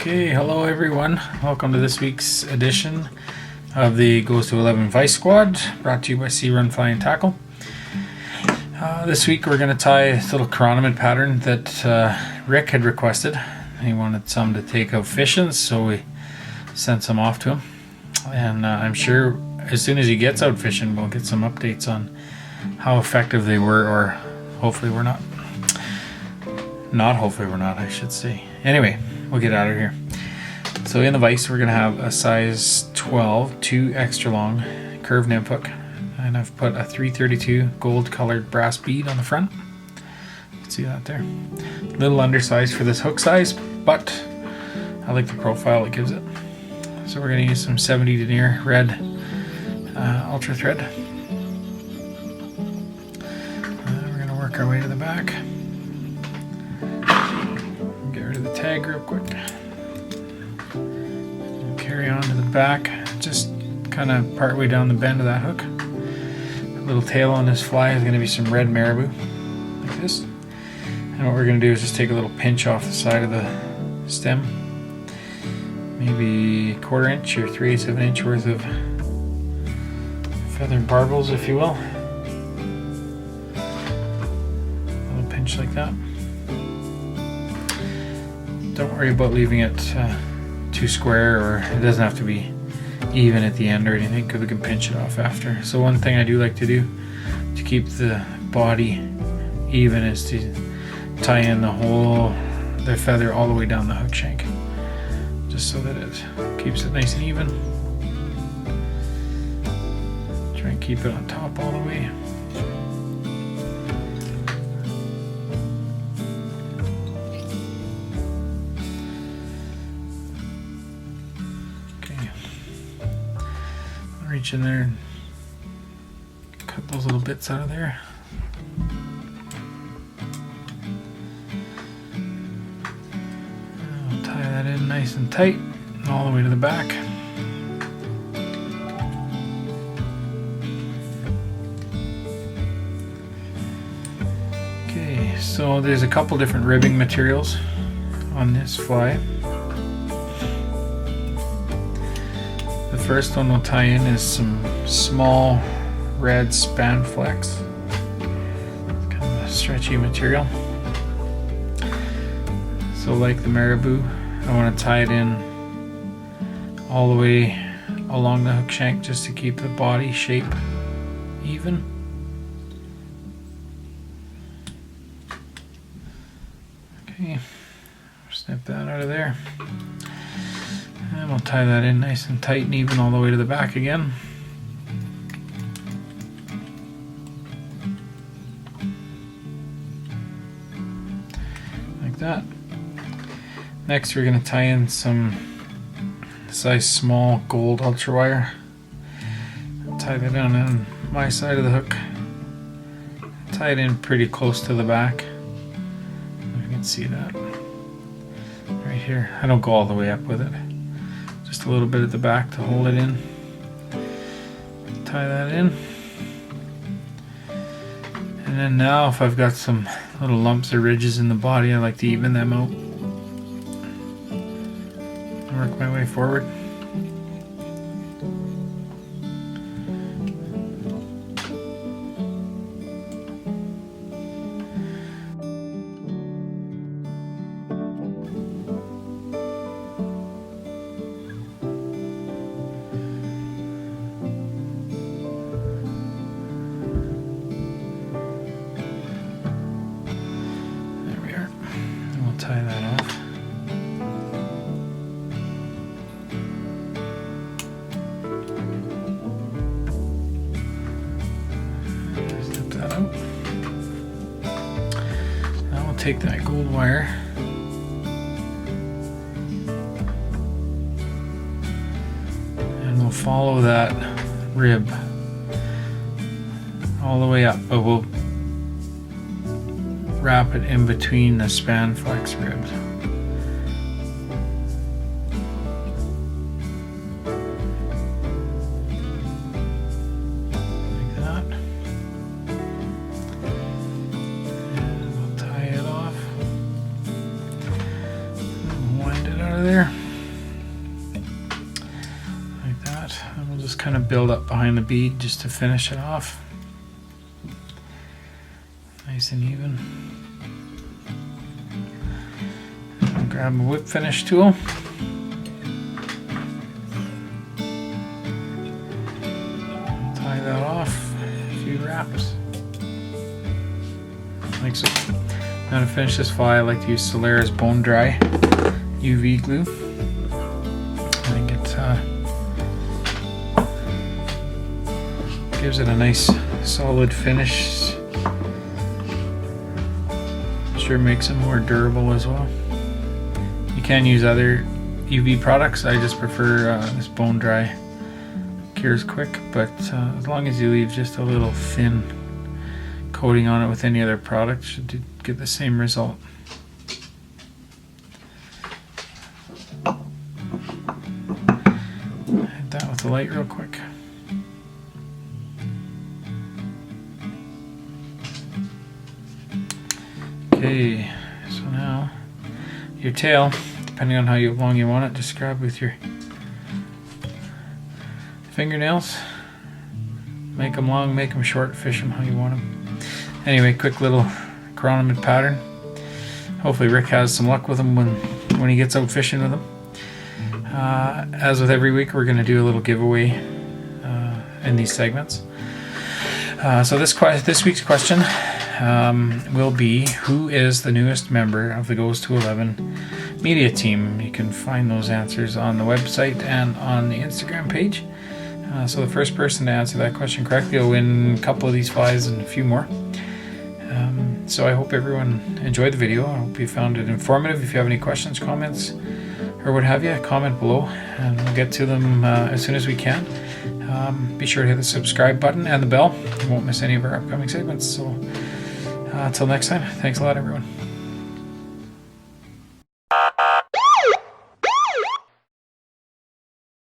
Okay, hello everyone. Welcome to this week's edition of the Goes to 11 Vise Squad, brought to you by Run Fly and Tackle. This week we're going to tie this little Chironomid pattern that Rick had requested. He wanted some to take out fishing, so we sent some off to him. And I'm sure as soon as he gets out fishing, we'll get some updates on how effective they were, or hopefully we're not. Not hopefully we're not, I should say. Anyway, we'll get out of here. So in the vise we're going to have a size 12, 2 extra long curved nymph hook. And I've put a 332 gold colored brass bead on the front. You can see that there. A little undersized for this hook size, but I like the profile it gives it. So we're going to use some 70 denier red ultra thread. We're going to work our way to the back. Get rid of the tag real quick. And carry on to the back, just kind of part way down the bend of that hook. A little tail on this fly is going to be some red marabou, like this. And what we're going to do is just take a little pinch off the side of the stem. Maybe 1/4 inch or 3/8 of an inch worth of feathered barbels, if you will. A little pinch like that. Don't worry about leaving it too square, or it doesn't have to be even at the end or anything, because we can pinch it off after. So one thing I do like to do to keep the body even is to tie in the feather all the way down the hook shank, just so that it keeps it nice and even. Try and keep it on top all the way. Okay, reach in there and cut those little bits out of there. I'll tie that in nice and tight all the way to the back. Okay, so there's a couple different ribbing materials on this fly. The first one we'll tie in is some small red Spanflex. It's kind of a stretchy material. So like the marabou, I want to tie it in all the way along the hook shank, just to keep the body shape even. Okay, snip that out of there. And we'll tie that in nice and tight and even all the way to the back again. Like that. Next we're going to tie in some size small gold ultra wire. Tie that down on my side of the hook. Tie it in pretty close to the back. You can see that right here. I don't go all the way up with it. Just a little bit at the back to hold it in. Tie that in. And then now if I've got some little lumps or ridges in the body, I like to even them out. Work my way forward. There we are. And we'll tie that off. Now we'll take that gold wire and we'll follow that rib all the way up, but we'll wrap it in between the Spanflex ribs. There. of build up behind the bead just to finish it off. Nice and even. I'll grab a whip finish tool. Tie that off, a few wraps. Like so. Now to finish this fly, I like to use Solarez Bone Dry UV glue. I think it gives it a nice solid finish. Sure makes it more durable as well. You can use other UV products. I just prefer this Bone Dry. Cures quick, but as long as you leave just a little thin coating on it with any other product, should get the same result. Hit that with the light real quick. Okay, so now your tail, depending on how long you want it, just grab with your fingernails. Make them long, make them short, fish them how you want them. Anyway, quick little Chironomid pattern. Hopefully Rick has some luck with them when he gets out fishing with them. As with every week, we're going to do a little giveaway in these segments. So this week's question will be, who is the newest member of the Goes to 11 media team? You can find those answers on the website and on the Instagram page. So the first person to answer that question correctly will win a couple of these flies and a few more. So I hope everyone enjoyed the video. I hope you found it informative. If you have any questions, comments, or what have you, comment below and we'll get to them as soon as we can. Be sure to hit the subscribe button and the bell. You won't miss any of our upcoming segments. So until next time, thanks a lot everyone.